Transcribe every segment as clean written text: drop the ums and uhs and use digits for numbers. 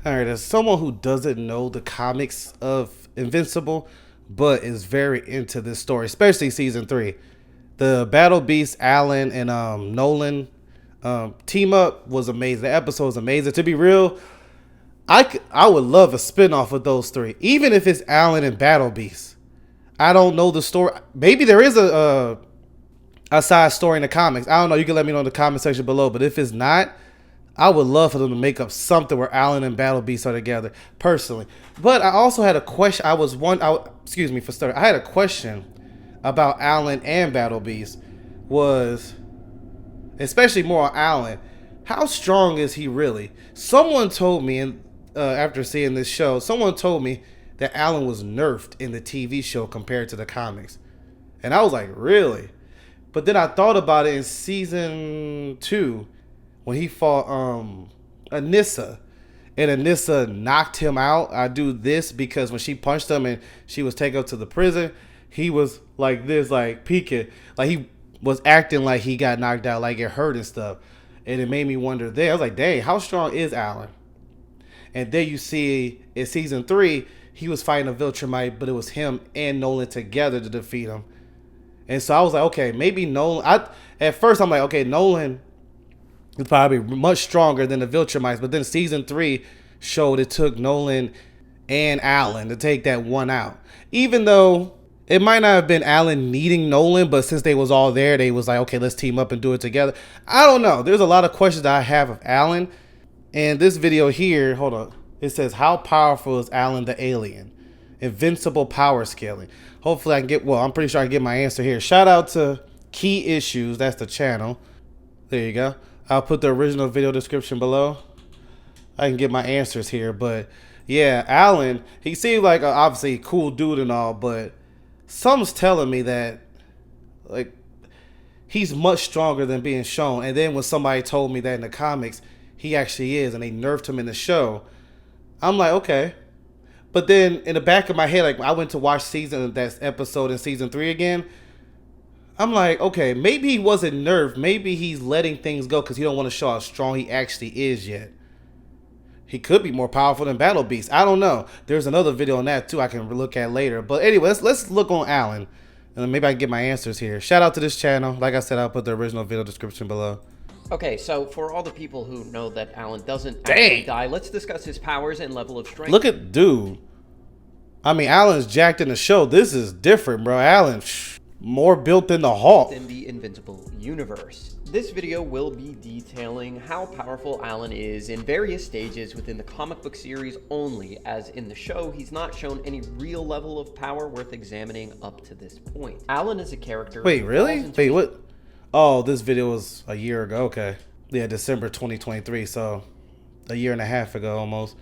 All right, as someone who doesn't know the comics of Invincible, but is very into this story, especially season 3, the Battle Beast, Alan and Nolan team up was amazing. The episode was amazing. To be real, I would love a spinoff of those three, even if it's Alan and Battle Beast. I don't know the story. Maybe there is a side story in the comics. I don't know. You can let me know in the comment section below. But if it's not, I would love for them to make up something where Alan and Battle Beast are together, personally. But I also had a question. Excuse me for starting. I had a question about Alan and Battle Beast. Was especially more on Alan. How strong is he really? Someone told me, and after seeing this show, someone told me that Alan was nerfed in the TV show compared to the comics, and I was like, really? But then I thought about it in season 2 when he fought Anissa, and Anissa knocked him out. I do this because when she punched him and she was taken up to the prison, he was like this, like peeking, like he was acting like he got knocked out, like it hurt and stuff. And it made me wonder there. I was like, dang, how strong is Alan? And then you see in season 3, he was fighting a Viltrumite, but it was him and Nolan together to defeat him. And so I was like, okay, maybe Nolan. At first, I'm like, okay, Nolan is probably much stronger than the Viltrumites. But then season 3 showed it took Nolan and Alan to take that one out. Even though it might not have been Alan needing Nolan, but since they was all there, they was like, okay, let's team up and do it together. I don't know. There's a lot of questions that I have of Alan. And this video here, hold on. It says, how powerful is Alan the alien? Invincible power scaling. Hopefully I can get, well, I'm pretty sure I can get my answer here. Shout out to Key Issues. That's the channel. There you go. I'll put the original video description below. I can get my answers here. But yeah, Alan, he seemed like obviously a cool dude and all, but something's telling me that like he's much stronger than being shown. And then when somebody told me that in the comics, he actually is, and they nerfed him in the show, I'm like, okay. But then in the back of my head, like I went to watch that episode in season 3 again. I'm like, okay, maybe he wasn't nerfed. Maybe he's letting things go because he don't want to show how strong he actually is yet. He could be more powerful than Battle Beast. I don't know. There's another video on that too I can look at later. But anyway, let's look on Alan. And maybe I can get my answers here. Shout out to this channel. Like I said, I'll put the original video description below. Okay, so for all the people who know that Alan doesn't actually die, let's discuss his powers and level of strength. Look at dude. I mean, Alan's jacked in the show. This is different, bro. Alan, more built than the Hulk. In the Invincible universe. This video will be detailing how powerful Alan is in various stages within the comic book series only, as in the show, he's not shown any real level of power worth examining up to this point. Alan is a character... Wait, really? Wait, what? Oh, this video was a year ago. Okay. Yeah, December 2023, so a year and a half ago almost.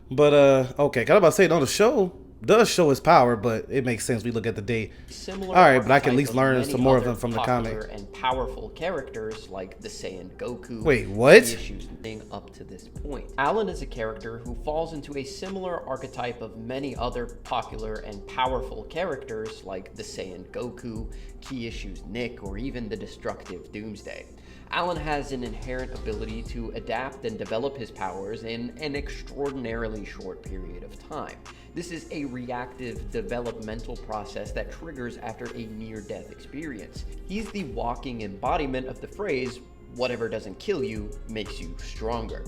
But, okay. Got about to say, no, the show does show his power, but it makes sense. We look at the date. Similar all right, but I can at least learn some more of them from the popular comic. And powerful characters like the Saiyan Goku. Wait, what? Issues up to this point. Alan is a character who falls into a similar archetype of many other popular and powerful characters like the Saiyan Goku, Key Issues Nick, or even the destructive Doomsday. Alan has an inherent ability to adapt and develop his powers in an extraordinarily short period of time. This is a reactive developmental process that triggers after a near-death experience. He's the walking embodiment of the phrase, whatever doesn't kill you makes you stronger.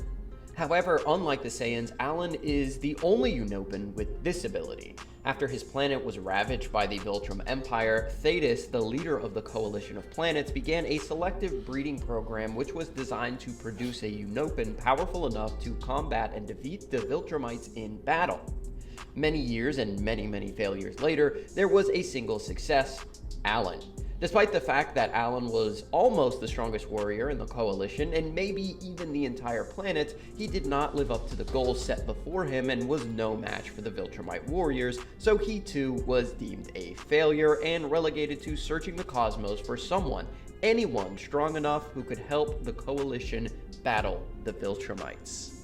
However, unlike the Saiyans, Alan is the only Unopan with this ability. After his planet was ravaged by the Viltrum Empire, Thetis, the leader of the coalition of planets, began a selective breeding program which was designed to produce a Unopan powerful enough to combat and defeat the Viltrumites in battle. Many years and many failures later, there was a single success, Alan. Despite the fact that Alan was almost the strongest warrior in the coalition and maybe even the entire planet, he did not live up to the goals set before him and was no match for the Viltrumite warriors, so he too was deemed a failure and relegated to searching the cosmos for anyone strong enough who could help the coalition battle the Viltrumites.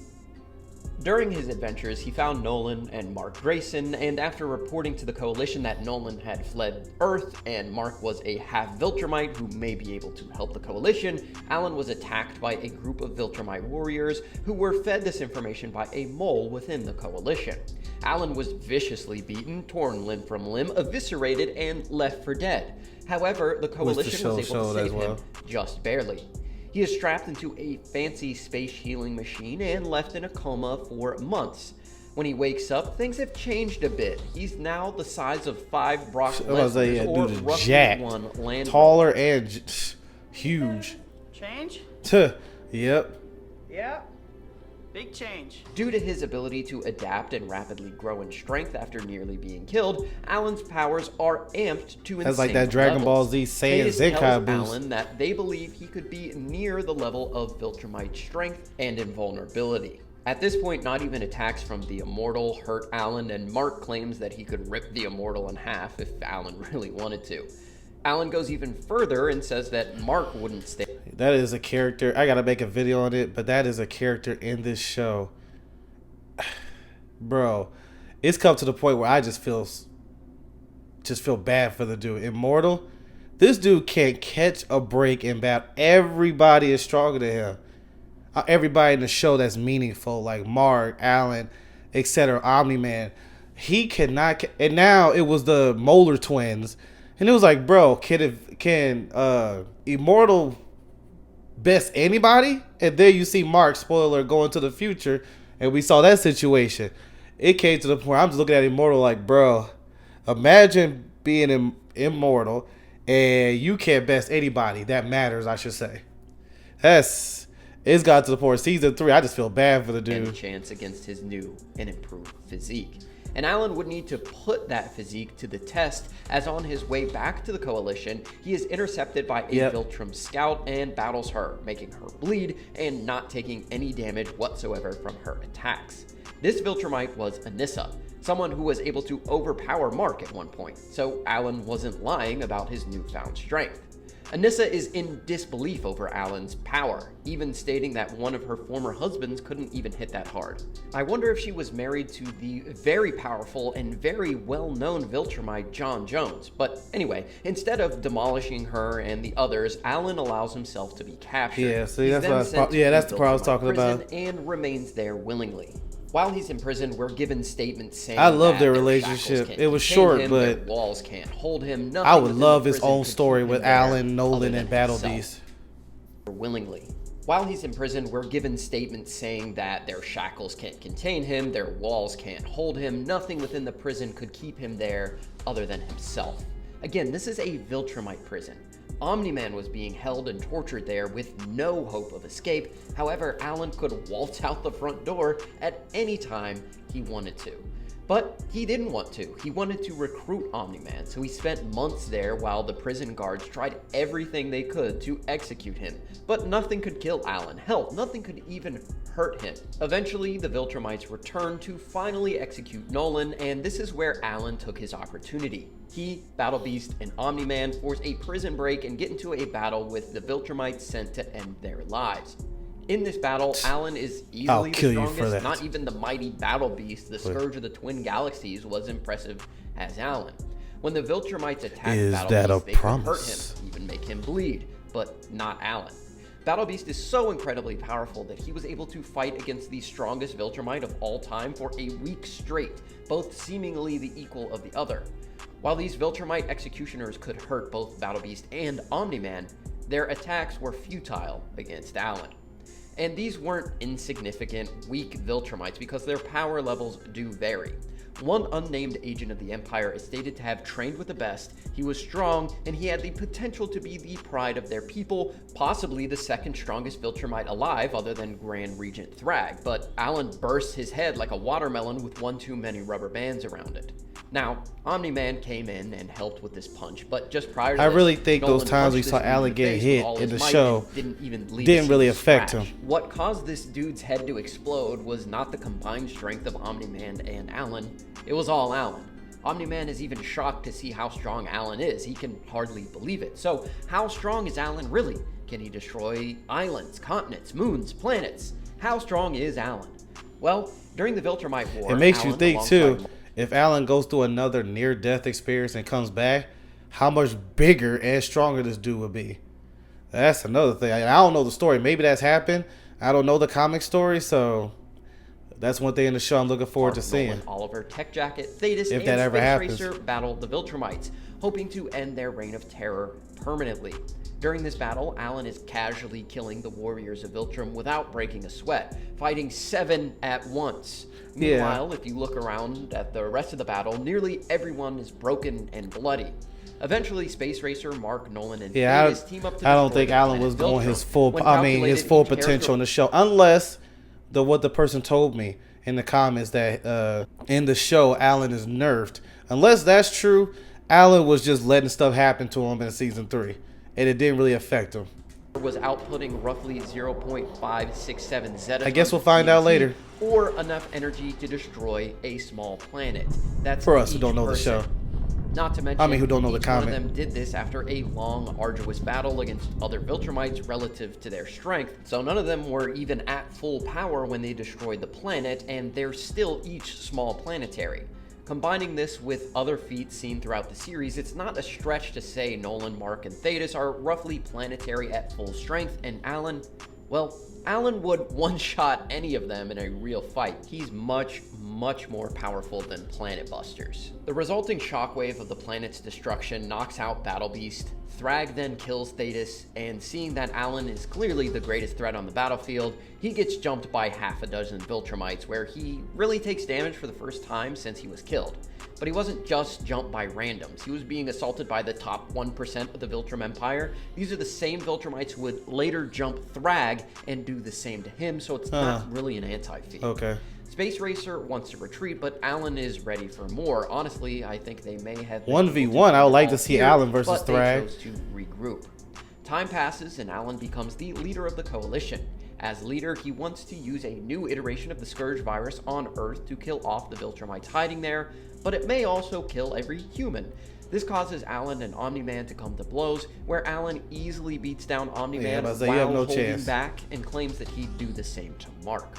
During his adventures, he found Nolan and Mark Grayson, and after reporting to the Coalition that Nolan had fled Earth and Mark was a half-Viltrumite who may be able to help the Coalition, Alan was attacked by a group of Viltrumite warriors who were fed this information by a mole within the Coalition. Alan was viciously beaten, torn limb from limb, eviscerated, and left for dead. However, the Coalition was able to save him, just barely. He is strapped into a fancy space healing machine and left in a coma for months. When he wakes up, things have changed a bit. He's now the size of 5 Brock Lesnar's, or roughly jacked, 1 Land taller and huge. Change? Yep. Yep. Big change. Due to his ability to adapt and rapidly grow in strength after nearly being killed, Alan's powers are amped to insane That's like that Dragon Ball levels. Z Saiyan Phase tells Zenkai boost. Alan that they believe he could be near the level of Viltrumite strength and invulnerability. At this point, not even attacks from the Immortal hurt Alan, and Mark claims that he could rip the Immortal in half if Alan really wanted to. Alan goes even further and says that Mark wouldn't stay. That is a character. I gotta make a video on it, but that is a character in this show. Bro, it's come to the point where I just feel bad for the dude. Immortal, this dude can't catch a break in battle. Everybody is stronger than him. Everybody in the show that's meaningful, like Mark, Alan, etc., Omni-Man, he cannot. And now it was the Molar twins, and it was like, bro, can Immortal best anybody? And then you see Mark, spoiler, go into the future, and we saw that situation. It came to the point I'm just looking at Immortal like, bro, imagine being immortal and you can't best anybody that matters, I should say. It's got to the point. Season 3, I just feel bad for the dude. And chance against his new and improved physique. And Alan would need to put that physique to the test, as on his way back to the Coalition, he is intercepted by a Viltrum scout and battles her, making her bleed and not taking any damage whatsoever from her attacks. This Viltrumite was Anissa, someone who was able to overpower Mark at one point, so Alan wasn't lying about his newfound strength. Anissa is in disbelief over Alan's power, even stating that one of her former husbands couldn't even hit that hard. I wonder if she was married to the very powerful and very well-known Viltrumite John Jones. But anyway, instead of demolishing her and the others, Alan allows himself to be captured. Yeah, see, that's the part I was talking about. And remains there willingly. While he's in prison, we're given statements saying I love that their relationship. It was short, but their walls can't hold him. I would love his own story with Alan, Nolan, and Battle Beast. Willingly. While he's in prison, we're given statements saying that their shackles can't contain him, their walls can't hold him, nothing within the prison could keep him there other than himself. Again, this is a Viltrumite prison. Omni-Man was being held and tortured there with no hope of escape. However, Alan could waltz out the front door at any time he wanted to. But he didn't want to. He wanted to recruit Omni-Man, so he spent months there while the prison guards tried everything they could to execute him. But nothing could kill Alan. Hell, nothing could even hurt him. Eventually, the Viltrumites returned to finally execute Nolan, and this is where Alan took his opportunity. He, Battle Beast, and Omni-Man force a prison break and get into a battle with the Viltrumites sent to end their lives. In this battle, Alan is easily the strongest. Not even the mighty Battle Beast, the Scourge of the Twin Galaxies, was impressive as Alan. When the Viltrumites attacked Battle Beast, they could hurt him, even make him bleed, but not Alan. Battle Beast is so incredibly powerful that he was able to fight against the strongest Viltrumite of all time for a week straight, both seemingly the equal of the other. While these Viltrumite executioners could hurt both Battle Beast and Omni-Man, their attacks were futile against Alan. And these weren't insignificant, weak Viltrumites because their power levels do vary. One unnamed agent of the Empire is stated to have trained with the best, he was strong, and he had the potential to be the pride of their people, possibly the second strongest Viltrumite alive other than Grand Regent Thrag, but Alan burst his head like a watermelon with one too many rubber bands around it. Now, Omni-Man came in and helped with this punch, but just prior to I this, really think Nolan those times we punched saw this Alan dude get in the face hit with all in his the might show and didn't didn't really single affect scratch. him. What caused this dude's head to explode was not the combined strength of Omni-Man and Alan, it was all Alan. Omni-Man is even shocked to see how strong Alan is. He can hardly believe it. So, how strong is Alan really? Can he destroy islands, continents, moons, planets? How strong is Alan? Well, During the Viltrumite War, It makes you Alan, think too, alongside if Alan goes through another near-death experience and comes back, how much bigger and stronger this dude would be. That's another thing. I don't know the story. Maybe that's happened. I don't know the comic story, so that's one thing in the show I'm looking forward to Mark, seeing. Nolan, Oliver, Tech Jacket, Thetis, If and that ever Space happens. Racer battle the Viltrumites, hoping to end their reign of terror permanently. During this battle, Alan is casually killing the warriors of Viltrum without breaking a sweat, fighting 7 at once. Meanwhile, if you look around at the rest of the battle, nearly everyone is broken and bloody. Eventually, Space Racer, Mark, Nolan, and Thetis team up to I don't destroy think the Alan planet was going Viltrum. his full. When I mean, his calculated, full each character potential in the show, unless what the person told me in the comments that in the show Alan is nerfed. Unless that's true, Alan was just letting stuff happen to him in season 3, and it didn't really affect him. was outputting roughly 0.567 zetatons. I guess we'll find out later. Or enough energy to destroy a small planet. That's For us who each don't know the person. show. Not to mention, who don't know the each one of comic. them did this after a long, arduous battle against other Viltrumites relative to their strength. So none of them were even at full power when they destroyed the planet, and they're still each small planetary. Combining this with other feats seen throughout the series, it's not a stretch to say Nolan, Mark, and Thetis are roughly planetary at full strength, and Alan, well, Alan would one-shot any of them in a real fight. He's much more powerful than Planet Busters. The resulting shockwave of the planet's destruction knocks out Battle Beast. Thrag then kills Thetis, and seeing that Alan is clearly the greatest threat on the battlefield, he gets jumped by half a dozen Viltrumites, where he really takes damage for the first time since he was killed. But he wasn't just jumped by randoms. He was being assaulted by the top 1% of the Viltrum Empire. These are the same Viltrumites who would later jump Thrag and do the same to him, so it's not really an anti-feat. Okay. Space Racer wants to retreat, but Alan is ready for more. Honestly, I think they may have been 1v1, able to I would like all to see here, Alan versus but they Thrag. chose to regroup. Time passes and Alan becomes the leader of the coalition. As leader, he wants to use a new iteration of the Scourge virus on Earth to kill off the Viltrumites hiding there, but it may also kill every human. This causes Alan and Omni-Man to come to blows, where Alan easily beats down Omni-Man you while have no holding chance. back and claims that he'd do the same to Mark.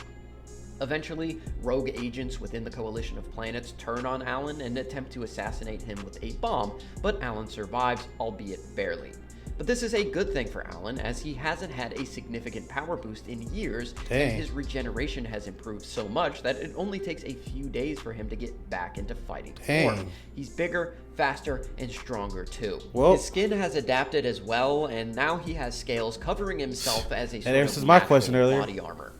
Eventually, rogue agents within the coalition of planets turn on Alan and attempt to assassinate him with a bomb, but Alan survives, albeit barely. But this is a good thing for Alan, as he hasn't had a significant power boost in years, and his regeneration has improved so much that it only takes a few days for him to get back into fighting form. He's bigger, faster, and stronger too. His skin has adapted as well, and now he has scales covering himself as a sort answers of my question natural earlier. body armor.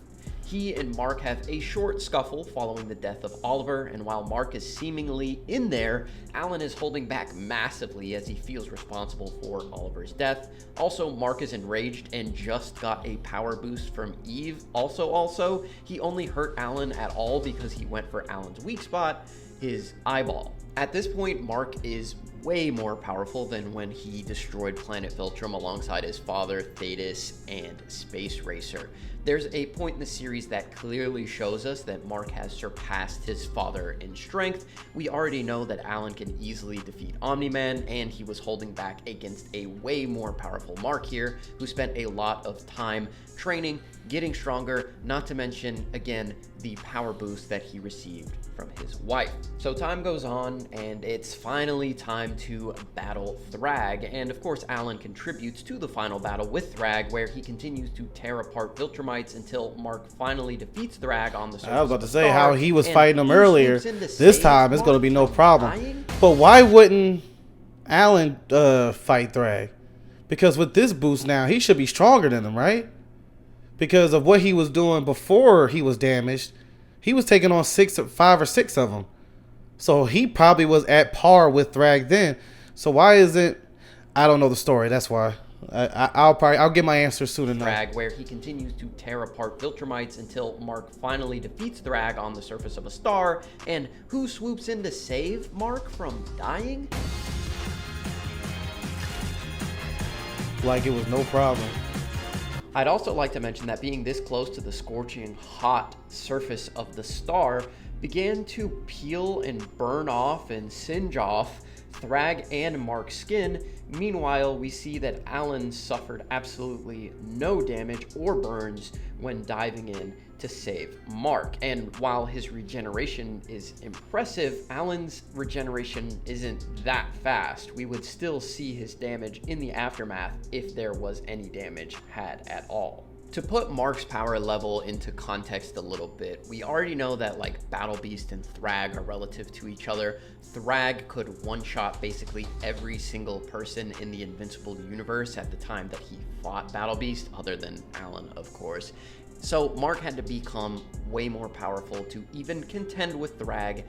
He and Mark have a short scuffle following the death of Oliver, and while Mark is seemingly in there, Alan is holding back massively as he feels responsible for Oliver's death. Also, Mark is enraged and just got a power boost from Eve. Also, he only hurt Alan at all because he went for Alan's weak spot, his eyeball. At this point, Mark is way more powerful than when he destroyed Planet Viltrum alongside his father, Thetis, and Space Racer. There's a point in the series that clearly shows us that Mark has surpassed his father in strength. We already know that Alan can easily defeat Omni-Man, and he was holding back against a way more powerful Mark here, who spent a lot of time training, getting stronger, not to mention, again, the power boost that he received from his wife. So time goes on, and it's finally time to battle Thrag, and of course Alan contributes to the final battle with Thrag, where he continues to tear apart Viltrumites until Mark finally defeats Thrag on the surface. I was about of to the say star, how he was and fighting him who earlier. swoops in to This save time it's going to Mark be no from problem. dying? But why wouldn't Alan fight Thrag? Because with this boost now, he should be stronger than him, right? Because of what he was doing before he was damaged. He was taking on 5 or 6 of them. So he probably was at par with Thrag then. So why isn't... I don't know the story. That's why. I'll get my answer soon enough. Thrag, where he continues to tear apart Viltrumites until Mark finally defeats Thrag on the surface of a star. And who swoops in to save Mark from dying? Like it was no problem. I'd also like to mention that being this close to the scorching hot surface of the star began to peel and burn off and singe off Thrag and Mark's skin. Meanwhile, we see that Alan suffered absolutely no damage or burns when diving in to save Mark. And while his regeneration is impressive, Alan's regeneration isn't that fast. We would still see his damage in the aftermath if there was any damage had at all. To put Mark's power level into context a little bit, we already know that like Battle Beast and Thrag are relative to each other. Thrag could one-shot basically every single person in the Invincible universe at the time that he fought Battle Beast, other than Alan, of course. So Mark had to become way more powerful to even contend with Thrag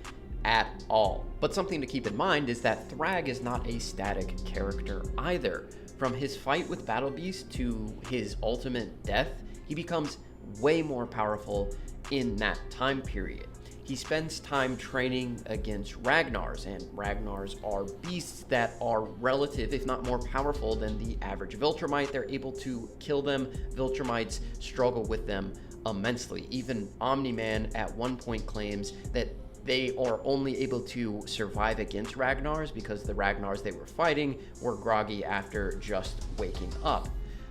at all. But something to keep in mind is that Thrag is not a static character either. From his fight with Battle Beast to his ultimate death, he becomes way more powerful in that time period. He spends time training against Ragnars, and Ragnars are beasts that are relative, if not more powerful than the average Viltrumite. They're able to kill them. Viltrumites struggle with them immensely. Even Omni-Man at one point claims that they are only able to survive against Ragnars because the Ragnars they were fighting were groggy after just waking up.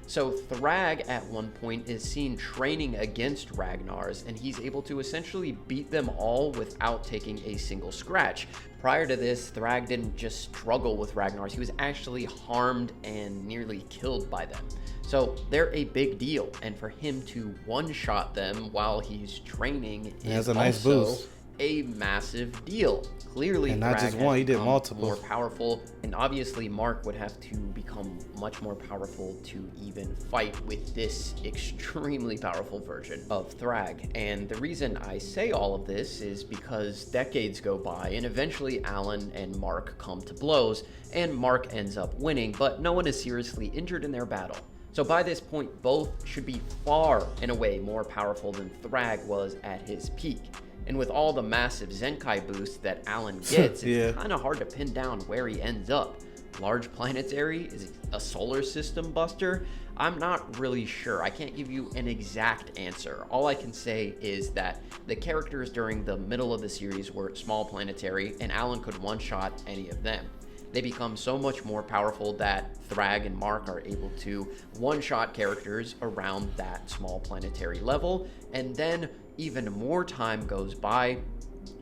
So Thrag at one point is seen training against Ragnars, and he's able to essentially beat them all without taking a single scratch. Prior to this, Thrag didn't just struggle with Ragnars, he was actually harmed and nearly killed by them. So they're a big deal, and for him to one-shot them while he's training is a nice also boost. A massive deal. Clearly, And not Thrag just one, he has did become multiple. more powerful, and obviously Mark would have to become much more powerful to even fight with this extremely powerful version of Thrag. And the reason I say all of this is because decades go by, and eventually Alan and Mark come to blows, and Mark ends up winning, but no one is seriously injured in their battle. So by this point, both should be far and away more powerful than Thrag was at his peak. And with all the massive Zenkai boosts that Alan gets, it's kind of hard to pin down where he ends up. Large planetary? Is it a solar system buster? I'm not really sure. I can't give you an exact answer. All I can say is that the characters during the middle of the series were small planetary, and Alan could one-shot any of them. They become so much more powerful that Thrag and Mark are able to one-shot characters around that small planetary level, and then even more time goes by,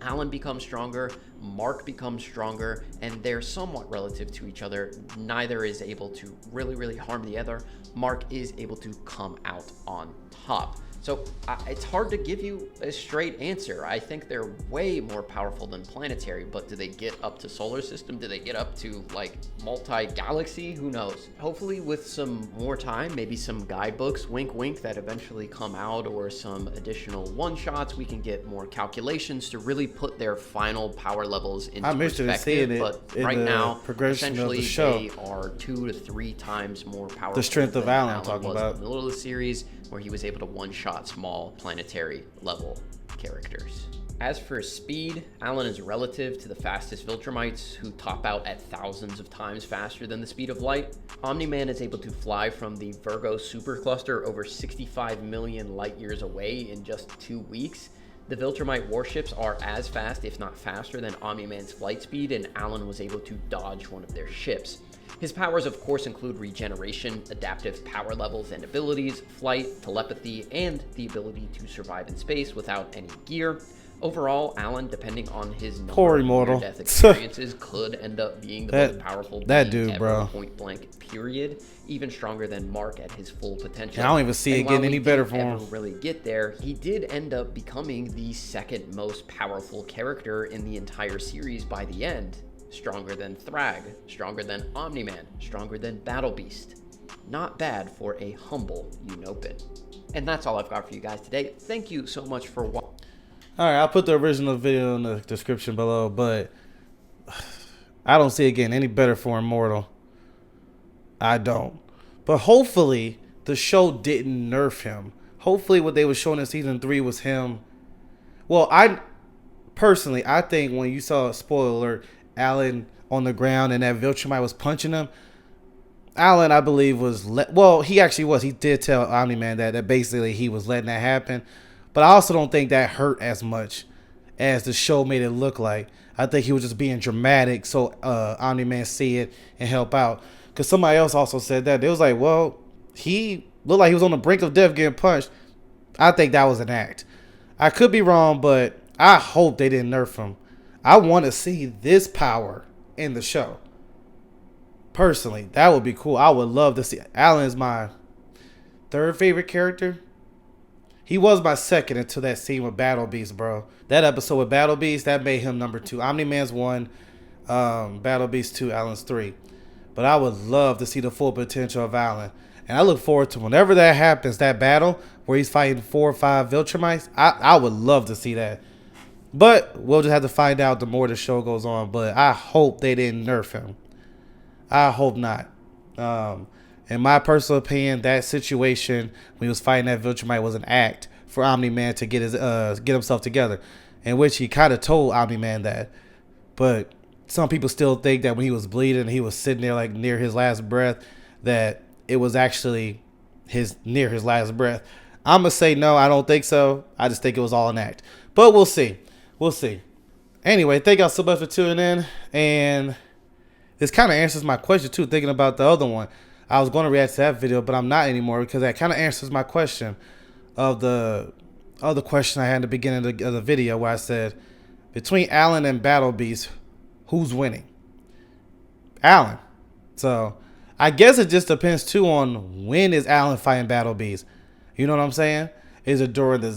Alan becomes stronger, Mark becomes stronger, and they're somewhat relative to each other. Neither is able to really harm the other. Mark is able to come out on top. So it's hard to give you a straight answer. I think they're way more powerful than planetary, but do they get up to solar system? Do they get up to like multi-galaxy? Who knows? Hopefully with some more time, maybe some guidebooks, wink wink, that eventually come out, or some additional one-shots, we can get more calculations to really put their final power levels into I'm interested in seeing perspective. it But in right the now, progression of the essentially show. they are 2 to 3 times more powerful. The strength of than Alan talking was about. in the middle of the series, where he was able to one-shot small planetary level characters. As for speed, Alan is relative to the fastest Viltrumites, who top out at thousands of times faster than the speed of light. Omni-Man is able to fly from the Virgo supercluster over 65 million light years away in just 2 weeks. The Viltrumite warships are as fast, if not faster, than Omni-Man's flight speed, and Alan was able to dodge one of their ships. His powers, of course, include regeneration, adaptive power levels and abilities, flight, telepathy, and the ability to survive in space without any gear. Overall, Alan, depending on his number of near-death experiences, could end up being the most powerful being ever, point blank, period. Even stronger than Mark at his full potential. I don't even see it getting any better for him. Ever really get there, he did end up becoming the second most powerful character in the entire series by the end. Stronger than Thrag, stronger than Omni-Man, stronger than Battle Beast. Not bad for a humble Unopin. And that's all I've got for you guys today. Thank you so much for watching. Alright, I'll put the original video in the description below, but I don't see it getting any better for Immortal. I don't. But hopefully the show didn't nerf him. Hopefully what they were showing in season 3 was him. Well, I think when you saw, spoiler alert, Alan on the ground and that Viltrumite was punching him, Alan, I believe, was he actually was. He did tell Omni-Man that basically he was letting that happen. But I also don't think that hurt as much as the show made it look like. I think he was just being dramatic so Omni-Man see it and help out. Because somebody else also said that. They was like, well, he looked like he was on the brink of death getting punched. I think that was an act. I could be wrong, but I hope they didn't nerf him. I want to see this power in the show. Personally, that would be cool. I would love to see. Alan is my third favorite character. He was my second until that scene with Battle Beast, bro. That episode with Battle Beast, that made him number 2. Omni-Man's 1, Battle Beast 2, Alan's 3. But I would love to see the full potential of Alan. And I look forward to whenever that happens, that battle where he's fighting 4 or 5 Viltrumites. I would love to see that. But we'll just have to find out the more the show goes on. But I hope they didn't nerf him. I hope not. In my personal opinion, that situation when he was fighting that Viltrumite was an act for Omni-Man to get himself together, in which he kind of told Omni-Man that. But some people still think that when he was bleeding and he was sitting there like near his last breath, that it was actually near his last breath. I'm going to say no, I don't think so. I just think it was all an act. But we'll see. We'll see. Anyway, thank y'all so much for tuning in. And this kind of answers my question too, thinking about the other one. I was going to react to that video, but I'm not anymore because that kind of answers my question of the other question I had in the beginning of the video where I said, between Alan and Battle Beast, who's winning? Alan. So I guess it just depends too on when is Alan fighting Battle Beast. You know what I'm saying? Is it during the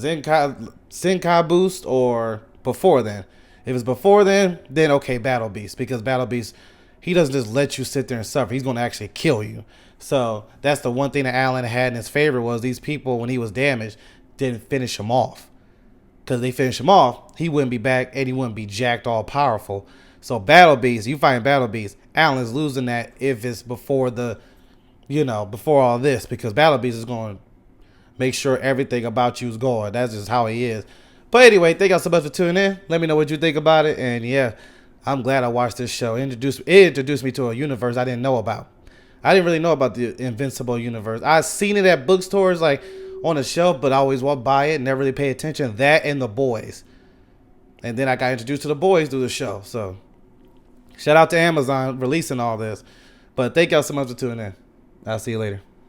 Zenkai boost or before then? If it's before then okay, Battle Beast. Because Battle Beast, he doesn't just let you sit there and suffer. He's going to actually kill you. So that's the one thing that Alan had in his favor was these people, when he was damaged, didn't finish him off. Because they finish him off, he wouldn't be back and he wouldn't be jacked all powerful. So Battle Beast, you find Battle Beast, Alan's losing that if it's before before all this. Because Battle Beast is going to make sure everything about you is going. That's just how he is. But anyway, thank y'all so much for tuning in. Let me know what you think about it. And yeah, I'm glad I watched this show. It introduced me to a universe I didn't know about. I didn't really know about the Invincible universe. I seen it at bookstores, like on a shelf, but I always walked by it and never really paid attention. That and The Boys. And then I got introduced to The Boys through the show. So shout out to Amazon releasing all this. But thank y'all so much for tuning in. I'll see you later.